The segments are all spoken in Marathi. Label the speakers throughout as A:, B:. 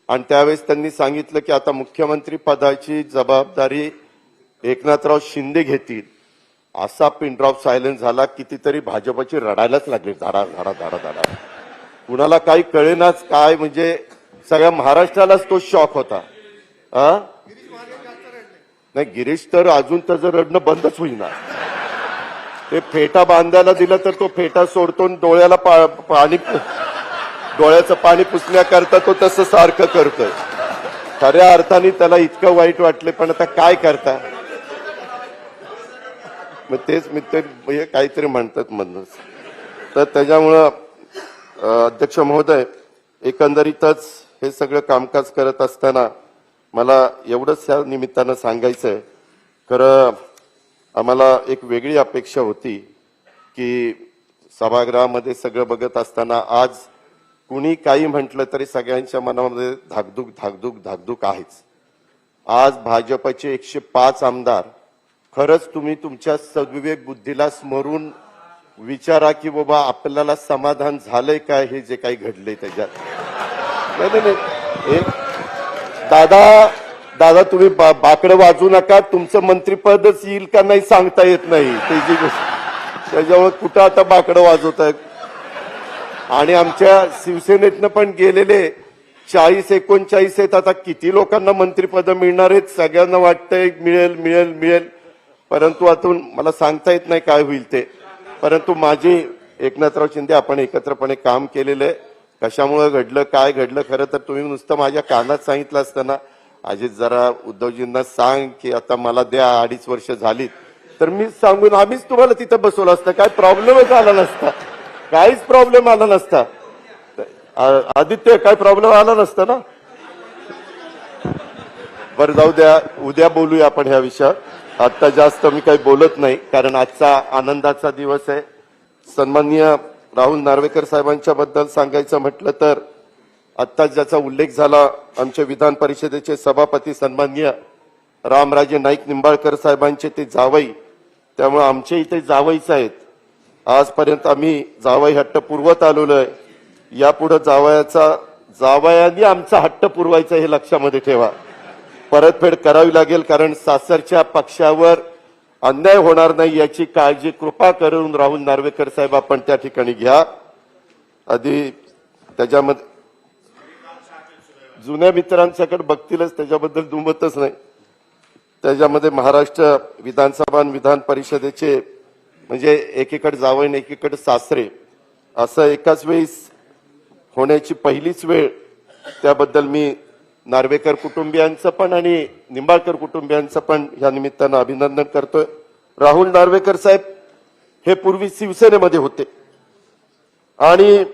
A: आणि त्यावेळेस त्यांनी सांगितलं की आता मुख्यमंत्री पदाची जबाबदारी एकनाथराव शिंदे घेतील. असा पिन ड्रॉप सायलेन्स झाला, कितीतरी भाजपची रडायलाच लागली, धाडा धाडा धाडा धाडा. कुणाला काही कळेनाच काय, म्हणजे सगळ्या महाराष्ट्रालाच तो शॉक होता. नाही, गिरीश तर अजून त्याचं रडणं बंदच होईना. ते फेटा बांधायला दिला तर तो फेटा सोडतो, डोळ्याला पाणी, डोळ्याचं पाणी पुसण्याकरता तो तसं सारखं करतोय. खऱ्या अर्थाने त्याला इतकं वाईट वाटले, पण आता काय करता. मग तेच मित्र काहीतरी म्हणतात म्हणूनच. तर त्याच्यामुळं अध्यक्ष महोदय, एकंदरीतच हे सगळं कामकाज करत असताना मला एवढंच या निमित्तानं सांगायचंय, खरं आम्हाला एक वेगळी अपेक्षा होती की सभागृहामध्ये सगळं बघत असताना आज कुणी काही म्हटलं तरी सगळ्यांच्या मनामध्ये धाकधूक धाकधूक धाकधूक आहेच. आज भाजपचे 105 आमदार, खरंच तुम्ही तुमच्या सद्विवेक बुद्धीला स्मरून विचारा की बाबा आपल्याला समाधान झालंय काय हे जे काही घडलंय त्याच्यात. नाही, दादा तुम्ही बाकडं वाजू नका. तुमचं मंत्रिपदच येईल का नाही सांगता येत नाही त्याच्यामुळे कुठं आता बाकडं वाजवत आहेत. आणि आमच्या शिवसेनेतनं पण गेलेले 40-39 आहेत. आता किती लोकांना मंत्रिपद मिळणार आहेत, सगळ्यांना वाटतंय मिळेल मिळेल मिळेल, परंतु आतून मला सांगता येत नाही काय होईल ते. परंतु माझी एकनाथराव शिंदे आपण एकत्रपणे काम केलेलं आहे. कशामुळे घडलं काय घडलं, खरं तर तुम्ही नुसतं माझ्या कानात सांगितलं असताना, अजित जरा उद्धवजींना सांग की आता मला द्या, 2.5 वर्ष झालीत, तर मी सांगून आम्हीच तुम्हाला तिथं बसवलं असतं, काय प्रॉब्लेमच आला नसता, काहीच प्रॉब्लेम आला नसता. आदित्य काय प्रॉब्लेम आला नसता ना. बरं जाऊ द्या, उद्या बोलूया आपण ह्या विषयावर. आता जास्त मी काही बोलत नाही, कारण आजचा आनंदाचा दिवस आहे. सन्माननीय राहुल नार्वेकर साहेबांच्या बद्दल सांगायचं म्हटलं तर आत्ता ज्याचा उल्लेख झाला, आमच्या विधान परिषदेचे सभापती सन्माननीय रामराजे नाईक निंबाळकर साहेबांचे ते जावई, त्यामुळे आमच्या इथे जावईच आहेत. आजपर्यंत आम्ही जावई हट्ट पुरवत आलेलो आहे. यापुढे जावयांनी आमचा हट्ट पुरवायचा हे लक्षामध्ये ठेवा. परतफेड करावी लागेल, कारण सासरच्या पक्षावर अन्याय होणार नाही याची काळजी कृपा करून राहुल नार्वेकर साहेब आपण त्या ठिकाणी घ्या. आधी त्याच्यामध्ये जुन्या मित्रांच्याकडे बघतीलच, त्याच्याबद्दल दुमतच नाही. त्याच्यामध्ये महाराष्ट्र विधानसभा आणि विधान परिषदेचे म्हणजे एकीकडे जावई आणि एकीकडे सासरे असं एकाच वेळी होण्याची पहिलीच वेळ, त्याबद्दल मी नार्वेकर कुटुंबियांचं पण आणि निंबाळकर कुटुंबियांचं पण या निमित्तानं अभिनंदन करतोय. राहुल नार्वेकर साहेब हे पूर्वी शिवसेनेमध्ये होते आणि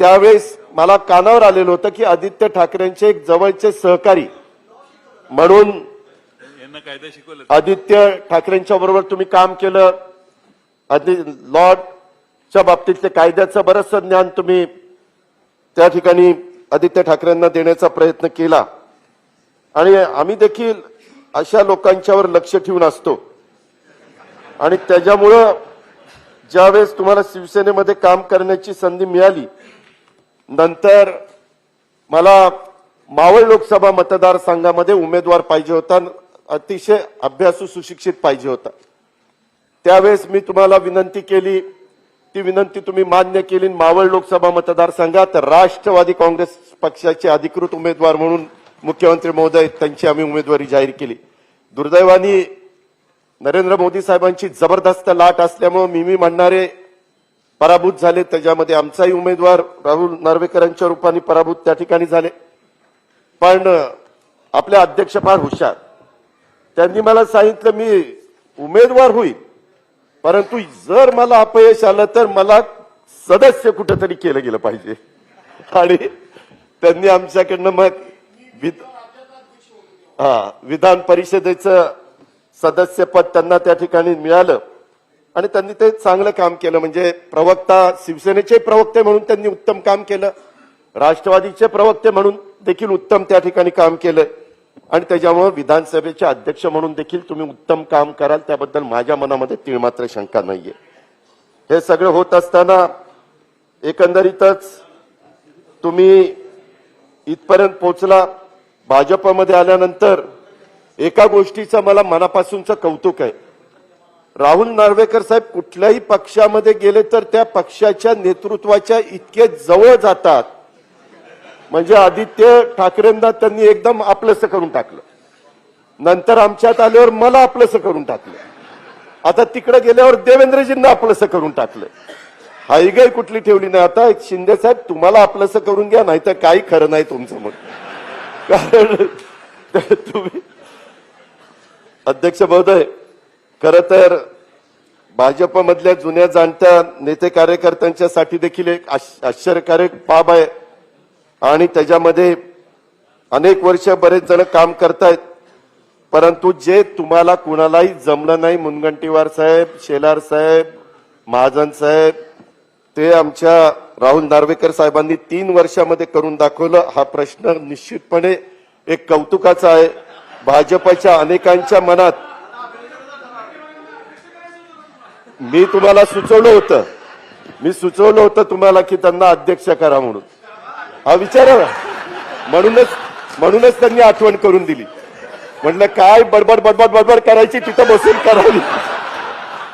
A: त्यावेळेस मला कानावर आलेलं होतं की आदित्य ठाकरेंचे एक जवळचे सहकारी म्हणून आदित्य ठाकरेंच्या बरोबर तुम्ही काम केलं. लॉर्डच्या बाबतीतले कायद्याचं बरंचसं ज्ञान तुम्ही त्या ठिकाणी आदित्य ठाकरेंना देण्याचा प्रयत्न केला आणि आम्ही देखील अशा लोकांच्यावर लक्ष ठेवून असतो. आणि त्याच्यामुळं ज्यावेळेस तुम्हाला शिवसेनेमध्ये काम करण्याची संधी मिळाली, नंतर मला मावळ लोकसभा मतदारसंघामध्ये उमेदवार पाहिजे होता, अतिशय अभ्यासू सुशिक्षित पाहिजे होता. त्यावेळेस मी तुम्हाला विनंती केली, ती विनंती तुम्ही मान्य केली. मावळ लोकसभा मतदारसंघात राष्ट्रवादी काँग्रेस पक्षाचे अधिकृत उमेदवार म्हणून मुख्यमंत्री महोदय त्यांची आम्ही उमेदवारी जाहीर केली. दुर्दैवाने नरेंद्र मोदी साहेबांची जबरदस्त लाट असल्यामुळे मी म्हणणारे पराभूत झाले. त्याच्यामध्ये आमचाही उमेदवार राहुल नार्वेकरांच्या रूपाने पराभूत त्या ठिकाणी झाले. पण आपले अध्यक्ष फार हुशार, त्यांनी मला सांगितलं मी उमेदवार होईल, परंतु जर मला अपयश आलं तर मला सदस्य कुठेतरी केलं गेलं पाहिजे. आणि त्यांनी आमच्याकडनं मग विधान परिषदेचं सदस्यपद त्यांना त्या ठिकाणी मिळालं आणि त्यांनी ते चांगलं काम केलं. म्हणजे प्रवक्ता, शिवसेनेचे प्रवक्ते म्हणून त्यांनी उत्तम काम केलं, राष्ट्रवादीचे प्रवक्ते म्हणून देखील उत्तम त्या ठिकाणी काम केलं आणि त्याच्यामुळे विधानसभेचे अध्यक्ष म्हणून देखील तुम्ही उत्तम काम कराल, त्याबद्दल माझ्या मनामध्ये तीळमात्र शंका नाहीये. हे सगळं होत असताना एकंदरीतच तुम्ही इथपर्यंत पोहोचला. भाजपमध्ये आल्यानंतर एका गोष्टीचं मला मनापासूनचं कौतुक आहे. राहुल नार्वेकर साहेब कुठल्याही पक्षामध्ये गेले तर त्या पक्षाच्या नेतृत्वाच्या इतके जवळ जातात. म्हणजे आदित्य ठाकरेंना त्यांनी एकदम आपलंसं करून टाकलं. नंतर आमच्यात आल्यावर मला आपलंसं करून टाकलं. आता तिकडे गेल्यावर देवेंद्रजींना आपलंसं करून टाकलं. हायगाई कुठली ठेवली नाही. आता शिंदे साहेब तुम्हाला आपलंसं करून घ्या, नाही तर काही खरं नाही तुमचं. मग कारण तुम्ही अध्यक्ष महोदय, खर तर भाजपमधल्या जुन्या जाणत्या नेते कार्यकर्त्यांच्यासाठी देखील एक आश्चर्यकारक बाब आहे आणि त्याच्यामध्ये अनेक वर्ष बरेच जण काम करतायत. परंतु जे तुम्हाला कुणालाही जमलं नाही, मुनगंटीवार साहेब, शेलार साहेब, महाजन साहेब, ते आमच्या राहुल नार्वेकर साहेबांनी 3 वर्षामध्ये करून दाखवलं. हा प्रश्न निश्चितपणे एक कौतुकाचा आहे. भाजपच्या अनेकांच्या मनात मी तुम्हाला सुचवलं होतं तुम्हाला की त्यांना अध्यक्ष करा म्हणून. हा विचार म्हणूनच त्यांनी आठवण करून दिली. म्हटलं काय बडबड करायची, तिथं बसून करावी.